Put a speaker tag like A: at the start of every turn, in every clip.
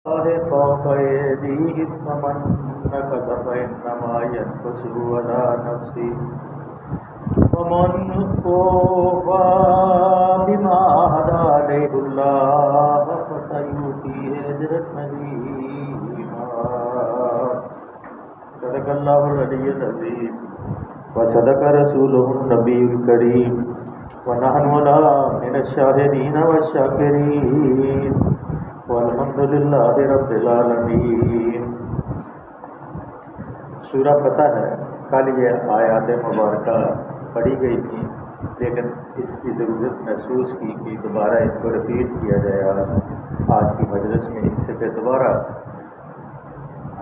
A: فوق أيديهم فمن نكث فإنما ينكث على نفسه ومن أوفى بما عهد عليه الله فسيؤتيه أجرا عظيما. صدق الله العلي العظيم وصدق رسوله النبي الكريم ونحن على من الشاهدين والشاكرين والحمد للہ رب العالمین. سورہ فتح ہے. کل یہ آیات مبارکہ پڑھی گئی تھی، لیکن اس کی ضرورت محسوس کی کہ دوبارہ اس کو رپیٹ کیا جائے. آج کی مجلس میں اس سے دوبارہ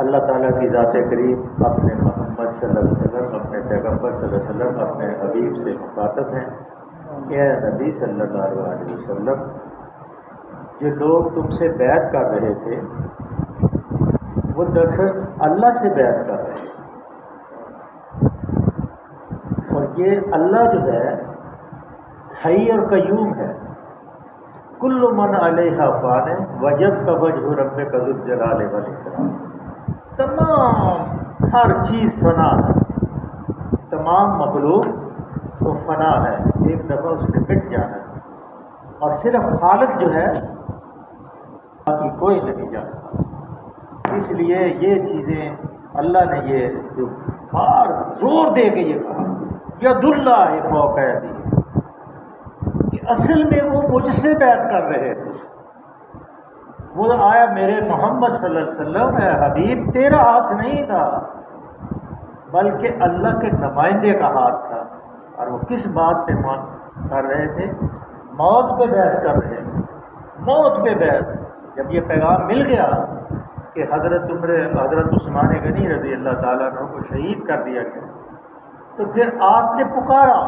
A: اللہ تعالیٰ کی ذات کریم اپنے محمد صلی اللہ علیہ وسلم، اپنے پیغمبر صلی اللہ علیہ وسلم، اپنے حبیب سے مخاطب ہیں کہ اے نبی صلی اللہ علیہ وسلم، جو لوگ تم سے بیعت کر رہے تھے وہ دراصل اللہ سے بیعت کر رہے ہیں. اور یہ اللہ جو ہے حی اور قیوم ہے. کل من علیہ فان وجب وجہ ربک ذو الجلال والاکرام. تمام ہر چیز فنا ہے، تمام مخلوق وہ فنا ہے، ایک دفعہ اس نے مٹ جانا ہے، اور صرف خالق جو ہے باقی کوئی نہیں جانتا. اس لیے یہ چیزیں اللہ نے یہ جو بار زور دے کے یہ کہا ید اللہ فوق ایدیہم، کہ اصل میں وہ مجھ سے بیعت کر رہے تھے. وہ آیا میرے محمد صلی اللہ علیہ وسلم، اے حبیب تیرا ہاتھ نہیں تھا بلکہ اللہ کے نمائندے کا ہاتھ تھا. اور وہ کس بات پہ کر رہے تھے؟ موت پہ بحث کر رہے تھے، موت پہ بحث. جب یہ پیغام مل گیا کہ حضرت عثمان غنی رضی اللہ تعالیٰ عنہ کو شہید کر دیا گیا، تو پھر آپ نے پکارا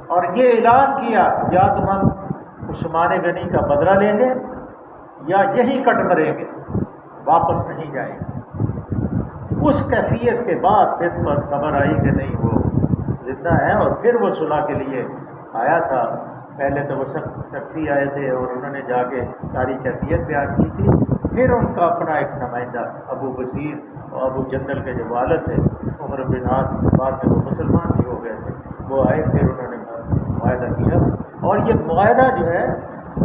A: اور یہ اعلان کیا یا تو ہم عثمان غنی کا بدلہ لیں گے یا یہی کٹ مریں گے، واپس نہیں جائیں گے. اس کیفیت کے بعد پھر خبر آئی کہ نہیں وہ زندہ ہے، اور پھر وہ صلح کے لیے آیا تھا. پہلے تو وہ سختی آئے تھے اور انہوں نے جا کے ساری کیفیت بیان کی تھی. پھر ان کا اپنا ایک نمائندہ ابو بصیر اور ابو جندل کے جو والد تھے عمر بن عاص، بعد میں وہ مسلمان بھی ہو گئے تھے، وہ آئے، پھر انہوں نے معاہدہ کیا. اور یہ معاہدہ جو ہے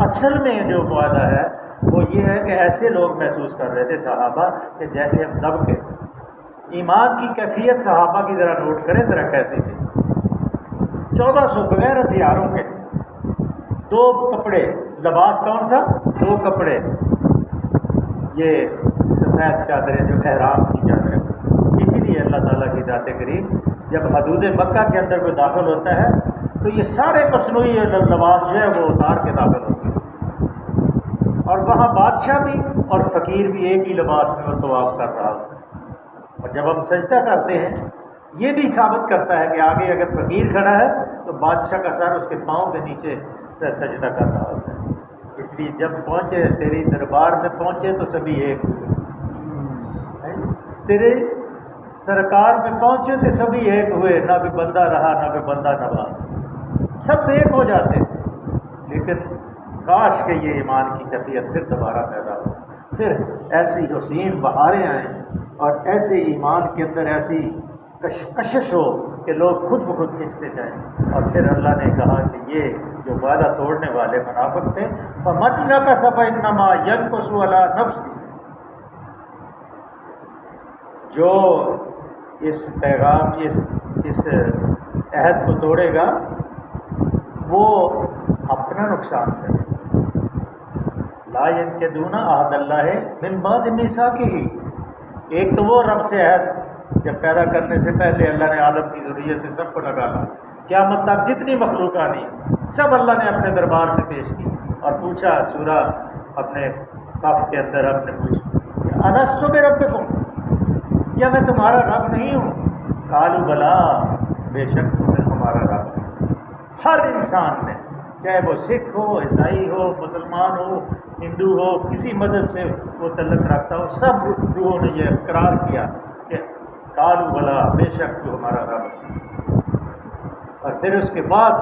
A: اصل میں جو معاہدہ ہے وہ یہ ہے کہ ایسے لوگ محسوس کر رہے تھے صحابہ کہ جیسے ہم دب کے. ایمان کی کیفیت صحابہ کی ذرا نوٹ کریں ذرا کیسی تھی. 1400 بغیر ہتھیاروں کے 2 کپڑے، لباس کون سا؟ 2 کپڑے، یہ سفید چادریں جو احرام کی چادریں. اسی لیے اللہ تعالیٰ کی ذات کریم جب حدود مکہ کے اندر کوئی داخل ہوتا ہے تو یہ سارے مصنوعی لباس جو ہے وہ اتار کے داخل ہوتے ہیں. اور وہاں بادشاہ بھی اور فقیر بھی ایک ہی لباس میں وہ طواف کر رہا ہوتا ہے. اور جب ہم سجدہ کرتے ہیں یہ بھی ثابت کرتا ہے کہ آگے اگر فقیر کھڑا ہے تو بادشاہ کا سر اس کے پاؤں کے نیچے سے سجدہ کر رہا ہوتا ہے. اس لیے جب پہنچے تیری دربار میں پہنچے تو سبھی ایک ہوئے، تیرے سرکار میں پہنچے تو سبھی ایک ہوئے، نہ کوئی بندہ رہا نہ کوئی بندہ نواز، سب ایک ہو جاتے. لیکن کاش کہ یہ ایمان کی کیفیت پھر دوبارہ پیدا ہو، پھر ایسی حسین بہاریں آئیں اور ایسے ایمان کے اندر ایسی کشش ہو کہ لوگ خود بخود کھینچتے جائیں. اور پھر اللہ نے کہا کہ یہ جو وعدہ توڑنے والے منافق تھے فَمَن نَكَثَ فَإِنَّمَا يَنكُثُ عَلَى نَفْسِهِ، جو اس پیغام اس عہد کو توڑے گا وہ اپنا نقصان کرے. لا ينقضون عہد اللہ من بعد میثاقہ. ایک تو وہ رب سے عہد جب پیدا کرنے سے پہلے اللہ نے آدم کی ذریت سے سب کو نکالا، قیامت تک جتنی مخلوق آنی سب اللہ نے اپنے دربار میں پیش کی اور پوچھا. سورہ اپنے کف کے اندر اپنے پوچھا الست بربکم، کیا میں تمہارا رب نہیں ہوں؟ قالوا بلا، بے شک تم ہمارا رب. ہر انسان نے، چاہے وہ سکھ ہو، عیسائی ہو، مسلمان ہو، ہندو ہو، کسی مذہب سے وہ تعلق رکھتا ہو، سب روحوں نے یہ اقرار کیا کہ قالوا بلا، بے شک تو ہمارا رب. اور پھر اس کے بعد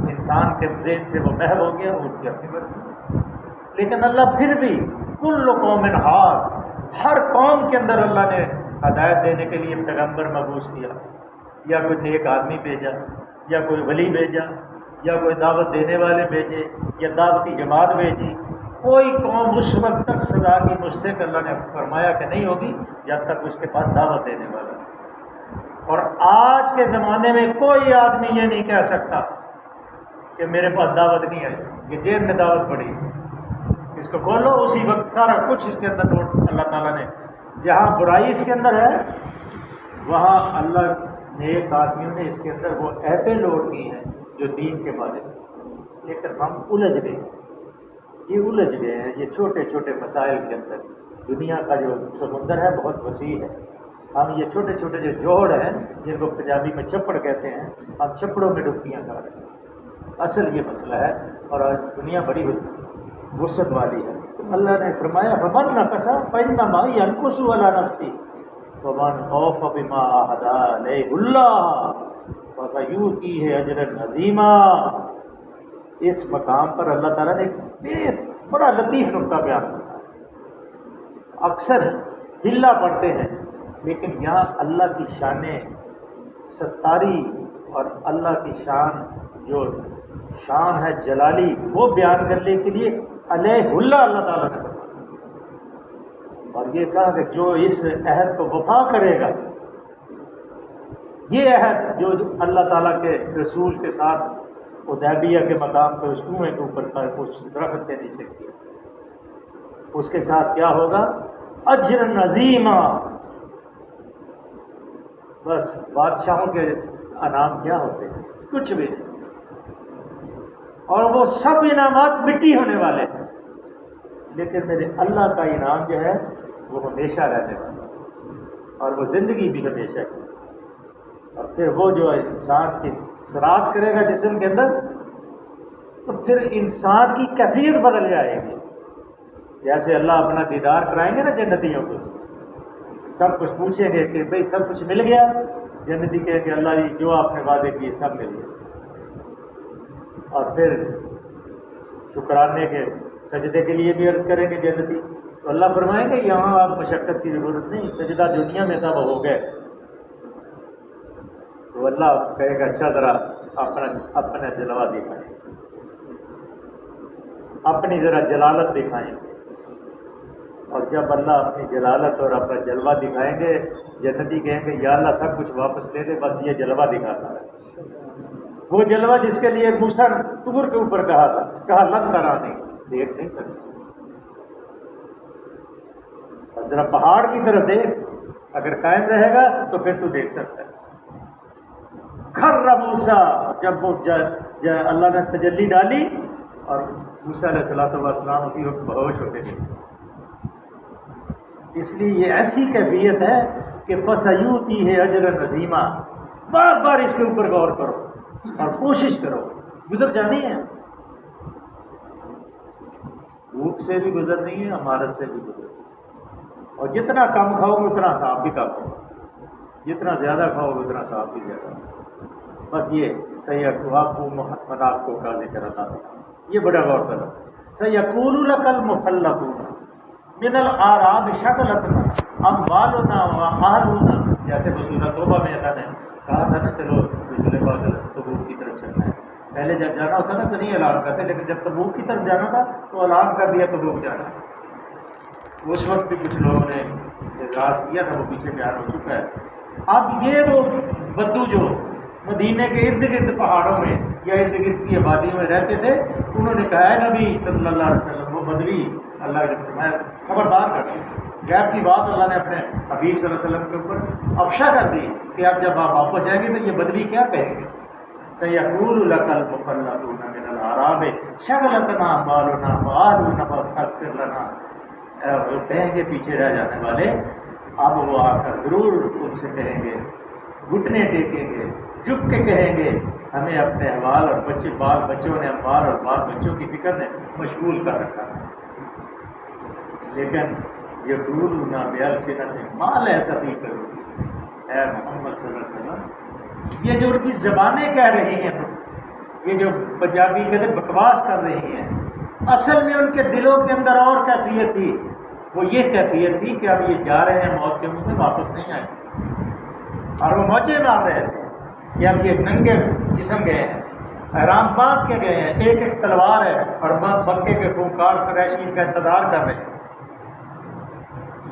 A: انسان کے ذہن سے وہ محو ہو گیا، اٹھ کے اپنی مرضی. لیکن اللہ پھر بھی کل قوم ہاد، ہر قوم کے اندر اللہ نے ہدایت دینے کے لیے پیغمبر مبعوث کیا، یا کوئی نیک آدمی بھیجا، یا کوئی ولی بھیجا، یا کوئی دعوت دینے والے بھیجے، یا دعوتی جماعت بھیجی۔ کوئی قوم اس وقت تک سزا کی مستحق اللہ نے فرمایا کہ نہیں ہوگی جب تک اس کے پاس دعوت دینے والا۔ اور آج کے زمانے میں کوئی آدمی یہ نہیں کہہ سکتا کہ میرے پاس دعوت نہیں آئی، یہ جیل میں دعوت پڑی، اس کو کھولو اسی وقت سارا کچھ اس کے اندر نوٹ اللہ تعالیٰ نے، جہاں برائی اس کے اندر ہے وہاں اللہ نیک آدمیوں نے اس کے اندر وہ ایپیں لوٹ کی ہیں جو دین کے بارے میں، لیکن ہم الجھ گئے، یہ الجھ گئے ہیں یہ چھوٹے چھوٹے مسائل کے اندر۔ دنیا کا جو سمندر ہے بہت وسیع ہے، ہم یہ چھوٹے چھوٹے جو جوڑ ہیں جن کو پنجابی میں چھپڑ کہتے ہیں، ہم چھپڑوں میں ڈبکیاں کھا رہے ہیں، اصل یہ مسئلہ ہے۔ اور آج دنیا بڑی وسعت والی ہے۔ اللہ نے فرمایا فمن نقص فإنما ينقص على نفسه ومن اوفى بما عاهد عليه الله فسيؤتيه اجرا عظيما۔ اس مقام پر اللہ تعالیٰ نے ایک بڑا لطیف نقطہ بیان کیا۔ اکثر ہلا پڑھتے ہیں لیکن یہاں اللہ کی شان ستاری اور اللہ کی شان جو شان ہے جلالی وہ بیان کرنے کے لیے علیہ اللہ تعالیٰ نے فرمایا، اور یہ کہا کہ جو اس عہد کو وفا کرے گا، یہ عہد جو اللہ تعالیٰ کے رسول کے ساتھ حدیبیہ کے مقام پہ اس کنویں کے اوپر پر اس درخت کے نیچے کیا، اس کے ساتھ کیا ہوگا؟ اجر عظیما۔ بس بادشاہوں کے انعام کیا ہوتے ہیں؟ کچھ بھی نہیں، اور وہ سب انعامات مٹی ہونے والے ہیں، لیکن میرے اللہ کا انعام جو ہے وہ ہمیشہ رہنے والا ہے، اور وہ زندگی بھی ہمیشہ کی۔ اور پھر وہ جو انسان کی سرات کرے گا جسم کے اندر، تو پھر انسان کی کیفیت بدل جائے گی۔ جیسے اللہ اپنا دیدار کرائیں گے نا جنتیوں کو، سب کچھ پوچھیں گے کہ بھئی سب کچھ مل گیا؟ جنتی کہیں کہ اللہ جی جو آپ نے وعدے کیے سب مل گیا۔ اور پھر شکرانے کے سجدے کے لیے بھی عرض کریں گے جنتی، تو اللہ فرمائیں گے یہاں آپ مشقت کی ضرورت نہیں، سجدہ دنیا میں تھا وہ ہو گئے۔ تو اللہ کہے گا اچھا ذرا اپنا جلوہ دکھائیں، اپنی ذرا جلالت دکھائیں۔ اور جب اللہ اپنی جلالت اور اپنا جلوہ دکھائیں گے، جنتی کہیں گے یا اللہ سب کچھ واپس لے دے، بس یہ جلوہ دکھاتا ہے، وہ جلوہ جس کے لیے موسیٰ طور کے اوپر کہا تھا، کہا لن ترانی، دیکھ نہیں سکتے۔ اور ذرا پہاڑ کی طرف دیکھ، اگر قائم رہے گا تو پھر تو دیکھ سکتا ہے۔ خر موسیٰ، جب وہ اللہ نے تجلی ڈالی اور موسیٰ علیہ السلام اسی وقت بہوش ہوتے تھے۔ اس لیے یہ ایسی کیفیت ہے کہ فَسَيُؤْتِيهِ أَجْرًا عَظِيمًا۔ بار بار اس کے اوپر غور کرو اور کوشش کرو، گزر جانی ہے، بھوک سے بھی گزرنی ہے، امارت سے بھی گزرنی ہے۔ اور جتنا کم کھاؤ گے اتنا ثواب بھی کم ہوگا، جتنا زیادہ کھاؤ گے اتنا ثواب بھی زیادہ ہوگا۔ بس یہ سیئکون آپ کو کا ذکر اللہ تعالیٰ، یہ بڑا غور کرو۔ سیقول لک المخلفون من الاعراب شغلتنا اموالنا واہلنا، جیسے سورۃ توبہ میں اللہ نے کہا تھا نا چلو پچھلے بار تبوک کی طرف چلنا ہے، پہلے جب جانا ہوتا تھا تو نہیں اعلان کرتے، لیکن جب تبوک کی طرف جانا تھا تو اعلان کر دیا تبوک جانا ہے۔ اس وقت بھی کچھ لوگوں نے اعتراض کیا تھا، وہ پیچھے بیان ہو چکا ہے۔ اب یہ وہ بدو جو مدینے کے ارد گرد پہاڑوں میں یا ارد گرد کی آبادیوں میں رہتے تھے، انہوں نے کہا ہے نبی صلی اللہ علیہ وسلم، وہ بدوی اللہ نے فرمایا خبردار کر دی، غیب کی بات اللہ نے اپنے حبیب صلی اللہ علیہ وسلم کے اوپر افشا کر دی کہ اب جب آپ واپس جائیں گے تو یہ بدوی کیا کہیں گے؟ سیقول لک المخلفون من الاعراب شغلتنا اموالنا واہلنا فاستغفر لنا، وہ کہیں گے پیچھے رہ جانے والے، اب وہ آ کر ضرور ان سے کہیں گے، گھٹنے ٹیکیں گے، جھک کے کہیں گے ہمیں اپنے احوال اور بچے بال بچوں نے اموال اور بال بچوں کی فکر نے مشغول کر رکھا ہے۔ لیکن یہ یقولون بألسنتہم ما لیس فی قلوبہم، اے محمد صلی اللہ علیہ وسلم، یہ جو کی زبانیں کہہ رہی ہیں، یہ جو پنجابی کہتے بکواس کر رہی ہیں، اصل میں ان کے دلوں کے اندر اور کیفیت تھی، وہ یہ کیفیت تھی کہ اب یہ جا رہے ہیں موت کے منہ سے، واپس نہیں آئے، اور وہ موجے مار رہے تھے کہ اب یہ ننگے جسم گئے ہیں، احرام باندھ کے گئے ہیں، ایک ایک تلوار ہے، اور مکے کے خونخوار قریشین کا انتظار کر رہے ہیں۔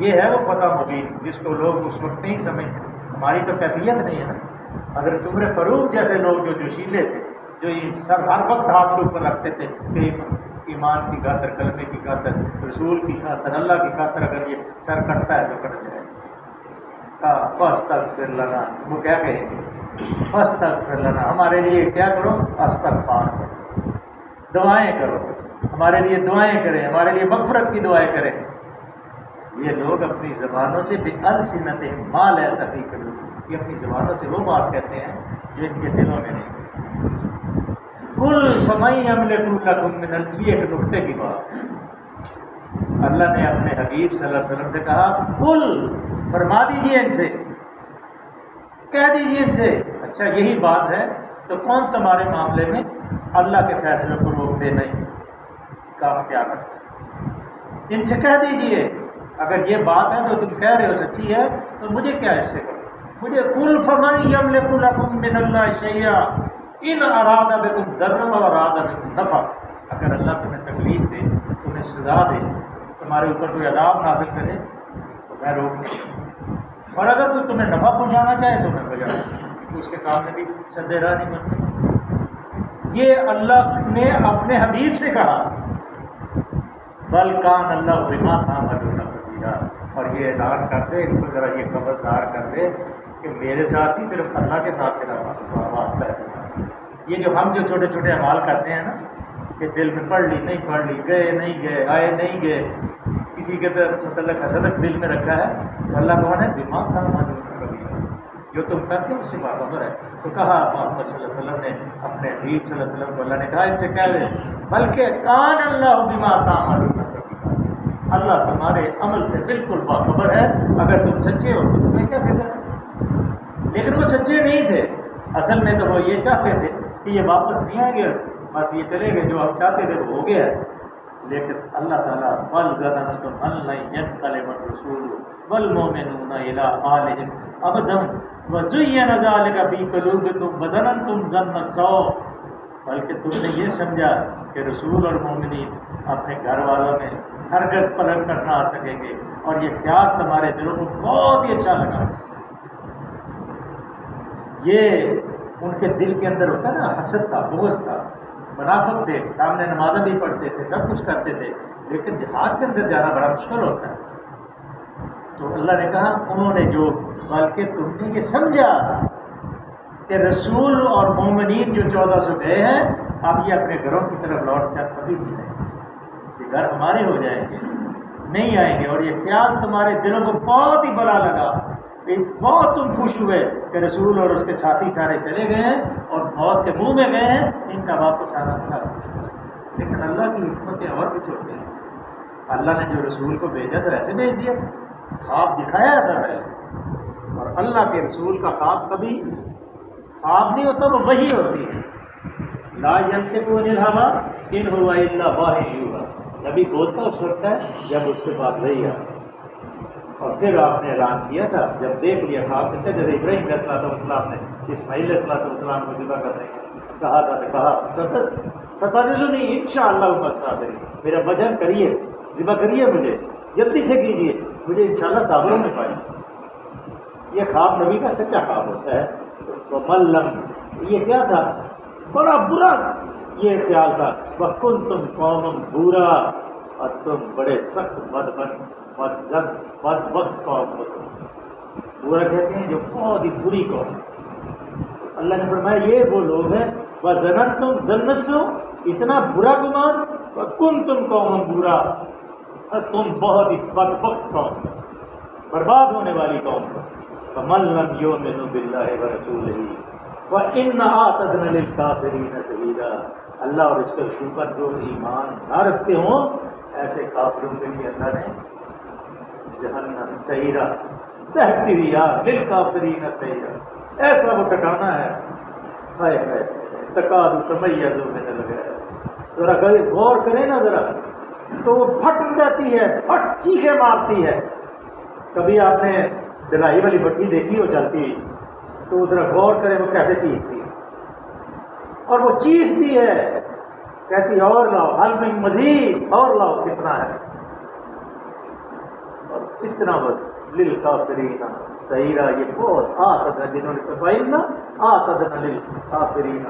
A: یہ ہے وہ فتح مبین جس کو لوگ اس وقت نہیں سمجھتے۔ ہماری تو کیفیت نہیں ہے نا۔ حضرت عمر فاروق جیسے لوگ جو جوشیلے تھے، جو سر ہر وقت ہاتھ کے اوپر رکھتے تھے کہ ایمان کی خاطر، کلمے کی خاطر، رسول کی خاطر، اللہ کی خاطر اگر یہ سر کٹتا ہے تو کٹ جائے، فاستغفر لنا، وہ کیا کہیں گے؟ فاستغفر لنا، ہمارے لیے کیا کرو؟ استغفار کرو، دعائیں کرو، ہمارے لیے دعائیں کریں، ہمارے لیے مغفرت کی دعائیں کریں۔ یہ لوگ اپنی زبانوں سے بِأَلْسِنَتِهِمْ مَا لَيْسَ فِي قُلُوبِهِمْ، یہ اپنی زبانوں سے وہ بات کہتے ہیں جو ان کے دلوں میں نہیں۔ قُلْ فَمَن يَمْلِكُ لَكُم مِّنَ یہ ایک نقطے کی بات اللہ نے اپنے حبیب صلی اللہ علیہ وسلم سے کہا، قُلْ فرما دیجئے ان سے، کہہ دیجئے ان سے، اچھا یہی بات ہے تو کون تمہارے معاملے میں اللہ کے فیصلے کو روک دے نہیں کام کیا کرتا؟ ان سے کہہ دیجئے اگر یہ بات ہے تو تم کہہ رہے ہو سچی ہے تو مجھے کیا اس سے کرو؟ مجھے قُلْ فَمَن يَمْلِكُ لَكُم مِّنَ اللَّهِ شَيْئًا إِنْ أَرَادَ بِكُمْ ضَرًّا وَأَرَادَ بِكُمْ نَفْعًا، اگر اللہ تمہیں تکلیف دے، تمہیں سزا دے، تمہارے اوپر کوئی عذاب نازل کرے تو میں روک نہیں، اور اگر کوئی تمہیں نفع پہنچانا چاہے تو میں بجاؤں، اس کے سامنے بھی سدے راہ نہیں بن سکتا۔ یہ اللہ نے اپنے حبیب سے کہا، بل کان اللہ بما تعملون بصیرا، اور یہ اعلان کر دے، ان کو ذرا یہ خبردار کر دے کہ میرے ساتھ ہی صرف اللہ کے ساتھ میرا واسطہ ہے۔ یہ جو ہم جو چھوٹے چھوٹے اعمال کرتے ہیں نا، کہ دل میں پڑھ لی نہیں پڑھ لی، گئے نہیں گئے، آئے نہیں گئے، کسی کے متعلق حسد دل میں رکھا ہے، تو اللہ کون ہے؟ بما تعملون بصیرا، جو تم کرتے ہو اس سے باخبر ہے۔ تو کہا محمد صلی اللہ علیہ وسلم نے اپنے حبیب صلی اللہ علیہ وسلم کو، اللہ نے کہا ان سے کہہ دے بلکہ کان اللہ بما تعملون بصیرا، اللہ تمہارے عمل سے بالکل باخبر ہے، اگر تم سچے ہو تو تمہیں کیا فکر ہے؟ لیکن وہ سچے نہیں تھے، اصل میں تو وہ یہ چاہتے تھے کہ یہ واپس نہیں آئیں گے، بس یہ چلے گئے، جو ہم چاہتے تھے وہ ہو گیا ہے۔ لیکن اللہ تعالیٰ بل ظننتم ان لن ينقلب الرسول والمؤمنون الى اهلهم ابدا وزين ذلك في قلوبكم وظننتم ظن السوء، بلکہ تم نے یہ سمجھا کہ رسول اور مومنین اپنے گھر والوں میں ہرگز پلٹ کر نہ آ سکیں گے، اور یہ خیال تمہارے دلوں کو بہت ہی اچھا لگا۔ یہ ان کے دل کے اندر ہوتا ہے نا، حسد تھا، بغض تھا، منافق تھے، سامنے نمازیں بھی پڑھتے تھے، سب کچھ کرتے تھے، لیکن جہاد کے اندر جانا بڑا مشکل ہوتا ہے۔ تو اللہ نے کہا انہوں نے جو، بلکہ تم نے یہ سمجھا کہ رسول اور مومنین جو 1400 گئے ہیں، اب یہ اپنے گھروں کی طرف لوٹ کر کبھی بھی نہیں، یہ گھر ہمارے ہو جائیں گے، نہیں آئیں گے، اور یہ خیال تمہارے دلوں کو بہت ہی بڑا لگا، اس بہت تم خوش ہوئے کہ رسول اور اس کے ساتھی سارے چلے گئے ہیں اور موت کے منہ میں گئے ہیں، ان کا واپس آنا بڑا خوش ہوا۔ لیکن اللہ کی حکمتیں اور بھی چھوٹی ہیں۔ اللہ نے جو رسول کو بھیجا تھا ایسے بھیج دیا، خواب دکھایا تھا پہلے، اور اللہ کے رسول کا خواب کبھی خواب نہیں ہوتا، وہ وحی ہوتی ہے۔ لا ينطق عن الهوى ان هو الا وحی یوحی، نبی بولتا اس وقت ہے جب اس کے بعد وحی آتی۔ اور پھر آپ نے اعلان کیا تھا جب دیکھ لیا خواب میں، جب ابراہیم علیہ السلام نے اسماعیل علیہ السلام کو ذبح کرنے کا کہا تھا، تو کہا ستجدنی انشاءاللہ من الصابرین، میرا وجن کریے، ذبح کریے، مجھے جلدی سے کیجیے، مجھے انشاءاللہ صابروں میں پائیں۔ یہ خواب نبی کا سچا خواب ہوتا ہے۔ تو ملم، یہ کیا تھا؟ بڑا برا یہ خیال تھا، وَكُنْتُمْ قَوْمًا بُورًا، اور تم بڑے سخت بدبخت قوم ہو۔ برا کہتے ہیں جو بہت ہی بری قوم۔ اللہ نے فرمایا یہ وہ لوگ ہیں، وَظَنَنْتُمْ ظَنَّ السَّوْءِ، اتنا برا گمان، وَكُنْتُمْ قَوْمًا بُورًا، اور تم بہت ہی بدبخت قوم، برباد ہونے والی قوم۔ فَمَن لَّمْ يُؤْمِنْ بِاللَّهِ وَرَسُولِهِ وَإِنَّ أَعْتَدْنَا لِلْكَافِرِينَ سَعِيرًا، اللہ اور اس کے رسول پر جو ایمان نہ رکھتے ہوں ایسے کافروں کے لیے اللہ نے جہنم سعیرا، بہتی ہوئی آگ، للکافرین سعیرا، ایسا وہ ٹھکانا ہے، ہائے ہائے، تکاد تمیز من الغیظ، ذرا غور کریں نا ذرا، تو وہ پھٹ جاتی ہے، پھٹ چیخیں مارتی ہے۔ کبھی آپ نے جلائی والی بٹی دیکھی ہو چلتی، تو ذرا غور کریں وہ کیسے چیختی ہے، اور وہ چیختی ہے، کہتی اور لاؤ، حل میں مزید، اور لاؤ، کتنا ہے، اور اتنا للکافرین سعیرا، یہ بہت آتدنا، جنہوں نے تفعیلنا آتدنا للکافرین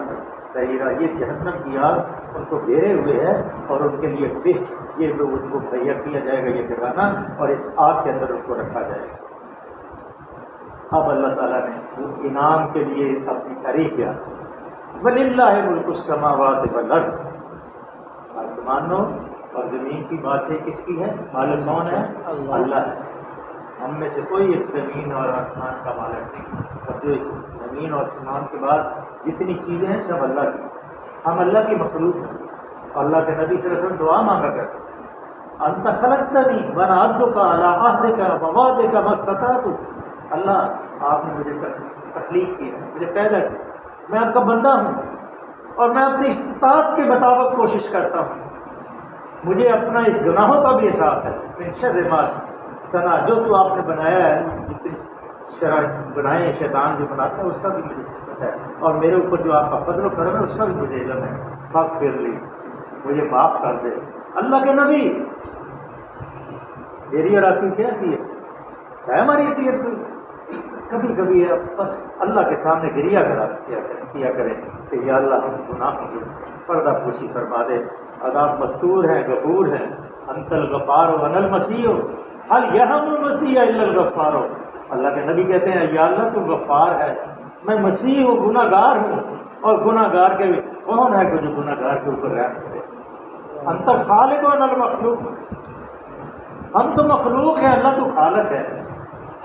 A: سعیرا، یہ جہنم کی آگ ان کو گھیرے ہوئے ہے، اور ان کے لیے یہ لوگ ان کو مہیا کیا جائے گا، یہ ٹھکانا، اور اس آگ کے اندر ان کو رکھا جائے گا۔ اب اللہ تعالیٰ نے انعام کے لیے اپنی تعریف کیا، وَلِلَّهِ مُلْكُ السَّمَاوَاتِ وَالْأَرْضِ، آسمانوں اور زمین کی بادشاہی کس کی ہے؟ مالک کون ہے؟ اللہ ہے۔ ہم میں سے کوئی اس زمین اور آسمان کا مالک نہیں، اور جو اس زمین اور آسمان کے بعد جتنی چیزیں ہیں سب اللہ کی، ہم اللہ کی مخلوق ہیں۔ اللہ کے نبی صلی اللہ علیہ وسلم دعا مانگا کرتے، انت خلقتنی وانا عبدک علی عہدک ووعدک ما استطعت، اللہ آپ نے مجھے تخلیق کی ہے، مجھے پیدا کیا، میں آپ کا بندہ ہوں، اور میں اپنی استطاعت کے مطابق کوشش کرتا ہوں، مجھے اپنا اس گناہوں کا بھی احساس ہے، من شر ما صنع، جو تو آپ نے بنایا ہے، جتنے شرع بنائے ہیں شیطان جو بناتا ہے اس کا بھی مجھے پتہ ہے، اور میرے اوپر جو آپ کا فضل و کرم ہے اس کا بھی مجھے علم ہے، فاغفر لی، مجھے معاف کر دے۔ اللہ کے نبی، میری اور آپ کی کیا حیثیت ہے؟ ہماری حیثیت کبھی کبھی بس اللہ کے سامنے گریہ کیا کریں کہ یا اللہ ہم گناہ کی پردہ پوشی فرما دے، عذاب مستور ہیں، غفور ہیں، انت الغفار و انا المسیح، حل یرحم المسیح الا الغفار، اللہ کے نبی کہتے ہیں یا اللہ تو غفار ہے، میں مسیح ہوں، گناہ گار ہوں، اور گناہ گار کے کون ہے کہ جو گناہ گار کے اوپر رحم کرے؟ انت خالق و انا المخلوق، ہم تو مخلوق ہیں، اللہ تو خالق ہے،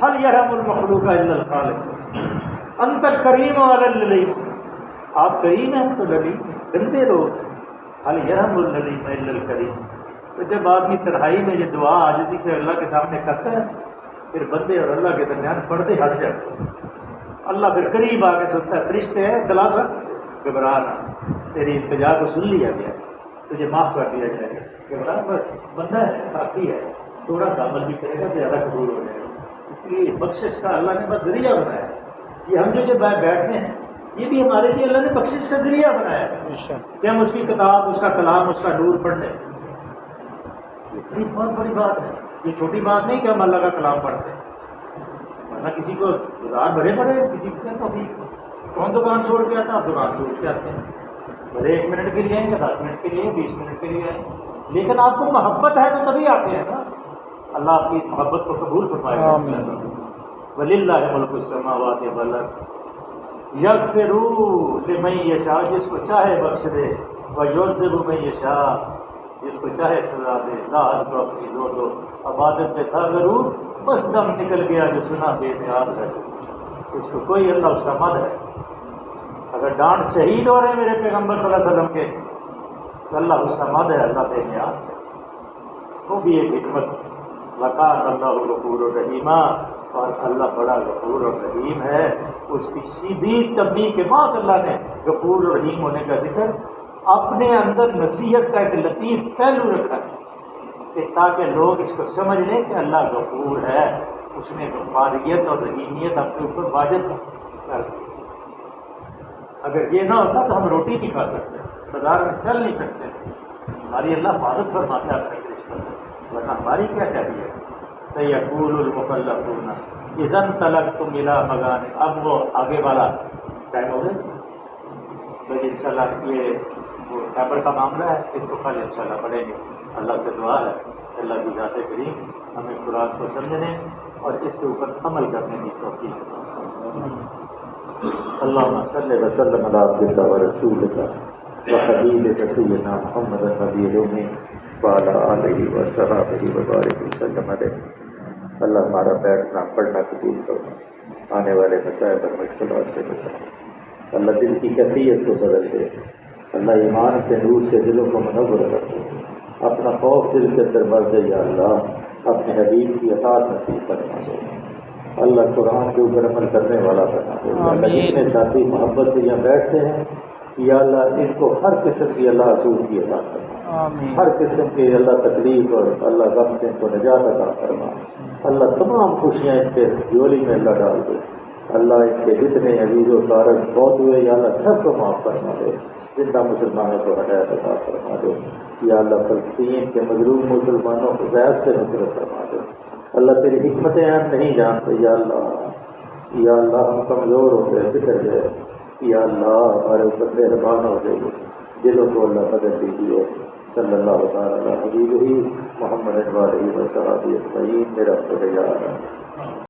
A: حل یرحم المخلوق الا الخالق، انت الکریم علی اللیم، آپ کریم ہیں تو للیم ہیں، گندے لوگ، حل یرحم اللیم الا الکریم۔ تو جب آدمی تنہائی میں یہ دعا عاجزی سے اللہ کے سامنے کرتا ہے، پھر بندے اور اللہ کے درمیان پردے ہٹ جاتے ہیں، اللہ پھر قریب آ کے سنتا ہے، فرشتے ہیں دلاسا گھبرانا، تیری التجا کو سن لیا گیا، تجھے معاف کر دیا جائے گا، گھبرا بس، بندہ ہے، کافی ہے، تھوڑا سا عمل بھی کرے گا تو زیادہ قبول ہو جائے گا۔ اس لیے بخشش کا اللہ نے بس ذریعہ بنایا ہے، یہ ہم جو بیٹھتے ہیں یہ بھی ہمارے لیے اللہ نے بخشش کا ذریعہ بنایا ہے کہ ہم اس کی کتاب، اس کا کلام، اس کا نور پڑھ لیں، یہ بہت بڑی بات ہے، یہ چھوٹی بات نہیں کہ ہم اللہ کا کلام پڑھتے ہیں، ورنہ کسی کو گزار بھرے پڑے، کسی کو کیا تو کون دکان چھوڑ کے آتا، آپ دکان چھوڑ کے آتے ہیں، بھلے 1 منٹ کے لیے آئیں گے، 10 منٹ کے لیے، 20 منٹ کے لیے آئیں، لیکن آپ کو محبت ہے تو تبھی آتے ہیں نا، اللہ آپ کی محبت کو قبول فرمائے گا۔ وَلِلَّهِ مُلْكُ السَّمَاوَاتِ وَالْأَرْضِ یغفر لمن یشاء، جس کو چاہے بخش دے، وَیُعَذِّبُ مَن یشاء، جس کو چاہے سزا دے، لا حد کو اپنی زور دو، عبادت پہ تھا ضرور، بس دم نکل گیا جو سنا بے نیاز ہے، اس کو کوئی اللہ صمد ہے۔ اگر ڈانٹ شہید ہو رہے ہیں میرے پیغمبر صلی اللہ علیہ وسلم کے، تو اللہ صمد ہے، اللہ بے نیاز ہے، وہ بھی ایک حکمت، وَقَانَ اللَّهُ غَفُورًا رَحِيمًا، اور اللہ بڑا غفور اور رحیم ہے۔ اس کی شدید تبلیغ کے بعد اللہ نے غفور اور رحیم ہونے کا ذکر اپنے اندر نصیحت کا ایک لطیف پہلو رکھا ہے کہ تاکہ لوگ اس کو سمجھ لیں کہ اللہ غفور ہے، اس نے غفاریت اور رحیمیت اپنے اوپر واجب کر دی۔ اگر یہ نہ ہوتا تو ہم روٹی نہیں کھا سکتے، بازار میں چل نہیں سکتے، ہماری اللہ حفاظت فرماتا ہے اپنے رشتہ، ورنہ ہماری کیا کہتی ہے؟ سیقول المخلفون اذا انطلقتم الی مغانم، اب وہ آگے والا ٹائم ہو گیا، تو انشاءاللہ یہ وہ خیبر کا معاملہ ہے، اس کو کل انشاءاللہ پڑھیں گے۔ اللہ سے دعا ہے اللہ کی ذات کریم ہمیں قرآن کو سمجھنے اور اس کے اوپر عمل کرنے کی توفیق عطا۔ اللہم صلی وسلم علی عبدک ورسولک وحبیبک سیدنا محمد النبی الامی وعلی آلہ وصحبہ وبارک وسلم علیہ۔ اللہ ہمارا بیٹھنا پڑھنا قبول کرنا، آنے والے مسائل اور مشکلات سے بچا، اللہ دل کی کیفیت کو بدل دے، اللہ ایمان کے نور سے دلوں کو منور کر دے، اپنا خوف دل کے اندر بھر دے، یا اللہ اپنے حبیب کی اطاعت نصیب فرما دے۔
B: اللہ قرآن کے اوپر عمل کرنے والا بنا دے اللہ جتنے ساتھی محبت سے یہاں بیٹھتے ہیں یا اللہ ان کو ہر قسم کی اللہ حصول کی عطا فرما ہر قسم کے اللہ تکلیف اور اللہ غم سے ان کو نجات عطا فرما اللہ تمام خوشیاں ان کے جھولی میں اللہ ڈال دے اللہ ان کے جتنے عزیز و کارج بہت ہوئے یا اللہ سب کو معاف فرما دے زندہ مسلمانوں کو ہدایت عطا فرما دے یا اللہ فلسطین کے مظلوم مسلمانوں کو غیب سے نصرت فرما دے اللہ تیری حکمتیں ہم نہیں جانتے یا اللہ ہم کمزور ہو گئے بکھر گئے یا اللہ ہمارے اوپر مہربان ہو گئے دلوں کو اللہ بدل دیجیے صلی اللہ تعالیٰ حبیبہ محمد وآلہ وصحبہ اجمعین میرا خدا